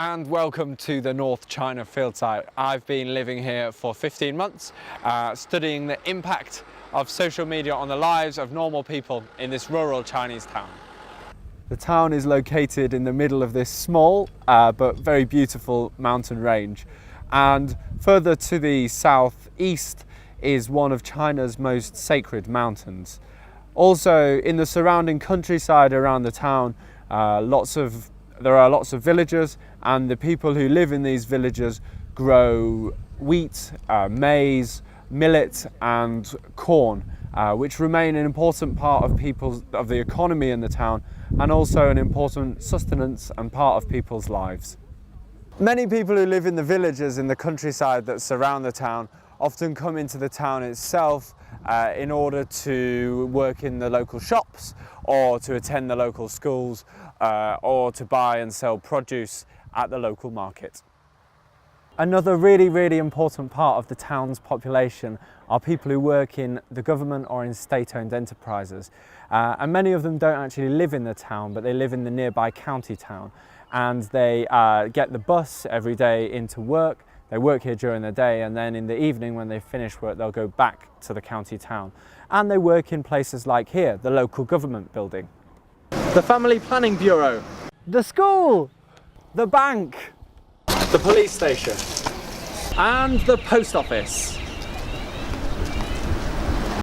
and welcome to the North China field site. I've been living here for 15 months, studying the impact of social media on the lives of normal people in this rural Chinese town. The town is located in the middle of this small but very beautiful mountain range, and further to the southeast is one of China's most sacred mountains. Also in the surrounding countryside around the town, there are lots of villages, and the people who live in these villages grow wheat, maize, millet and corn, which remain an important part of the economy in the town, and also an important sustenance and part of people's lives. Many people who live in the villages in the countryside that surround the town often come into the town itself in order to work in the local shops, or to attend the local schools, or to buy and sell produce at the local market. Another really important part of the town's population are people who work in the government or in state-owned enterprises. And many of them don't actually live in the town, but they live in the nearby county town. And they get the bus every day into work. They work here during the day, and then in the evening when they finish work, they'll go back to the county town. And they work in places like here, the local government building, the family planning bureau, the school, the bank, the police station, and the post office.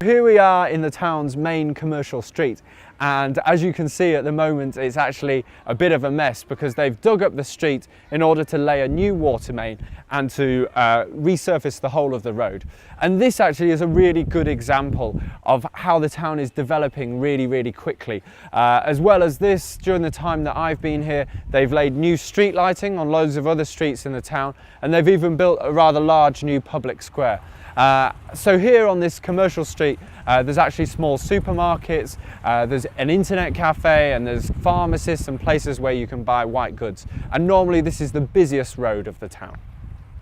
Here we are in the town's main commercial street, and as you can see at the moment it's actually a bit of a mess because they've dug up the street in order to lay a new water main and to resurface the whole of the road. And this actually is a really good example of how the town is developing really quickly. As well as this, during the time that I've been here, they've laid new street lighting on loads of other streets in the town, and they've even built a rather large new public square. So here on this commercial street, there's actually small supermarkets, there's an internet cafe, and there's pharmacists and places where you can buy white goods. And normally this is the busiest road of the town.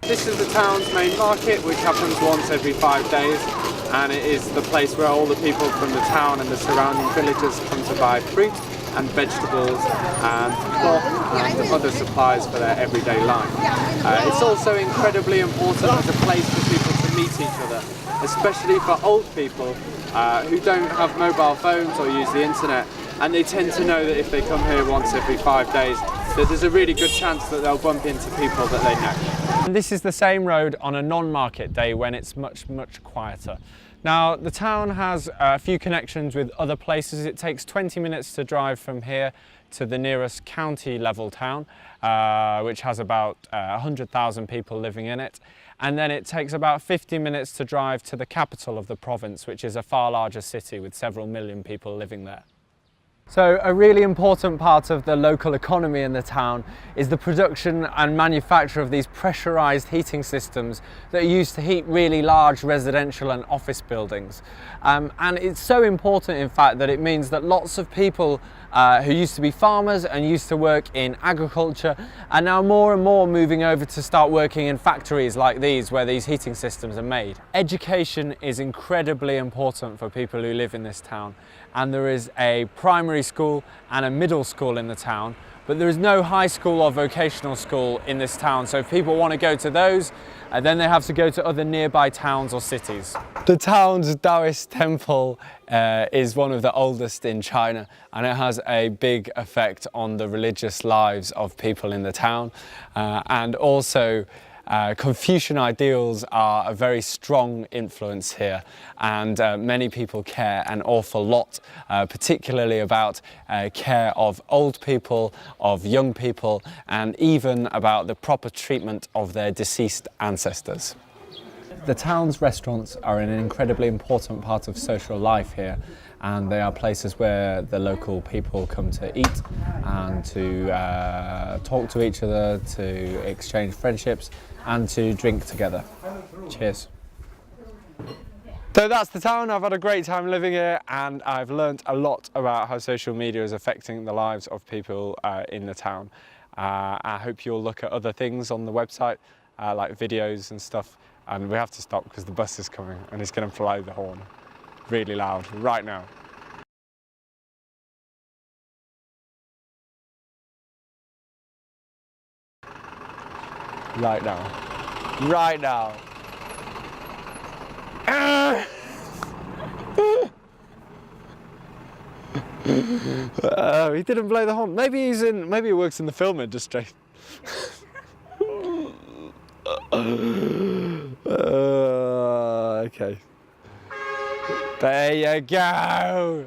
This is the town's main market, which happens once every 5 days, and it is the place where all the people from the town and the surrounding villages come to buy fruit and vegetables and cloth and other supplies for their everyday life. It's also incredibly important as a place for people to meet each other, especially for old people who don't have mobile phones or use the internet, and they tend to know that if they come here once every 5 days, that there's a really good chance that they'll bump into people that they know. And this is the same road on a non-market day when it's much quieter. Now, the town has a few connections with other places. It takes 20 minutes to drive from here to the nearest county level town, which has about 100,000 people living in it. And then it takes about 50 minutes to drive to the capital of the province, which is a far larger city with several million people living there. So a really important part of the local economy in the town is the production and manufacture of these pressurized heating systems that are used to heat really large residential and office buildings. And it's so important, in fact, that it means that lots of people who used to be farmers and used to work in agriculture are now more and more moving over to start working in factories like these, where these heating systems are made. Education is incredibly important for people who live in this town, and there is a primary school and a middle school in the town, but there is no high school or vocational school in this town, so if people want to go to those, then they have to go to other nearby towns or cities. The town's Taoist temple is one of the oldest in China, and it has a big effect on the religious lives of people in the town. And also Confucian ideals are a very strong influence here, and many people care an awful lot, particularly about care of old people, of young people, and even about the proper treatment of their deceased ancestors. The town's restaurants are an incredibly important part of social life here, and they are places where the local people come to eat and to talk to each other, to exchange friendships and to drink together. Cheers. So that's the town. I've had a great time living here, and I've learnt a lot about how social media is affecting the lives of people in the town. I hope you'll look at other things on the website, like videos and stuff. And we have to stop because the bus is coming and it's going to blow the horn really loud right now. Right now. Right now. He didn't blow the horn. Maybe he works in the film industry. Okay. There you go.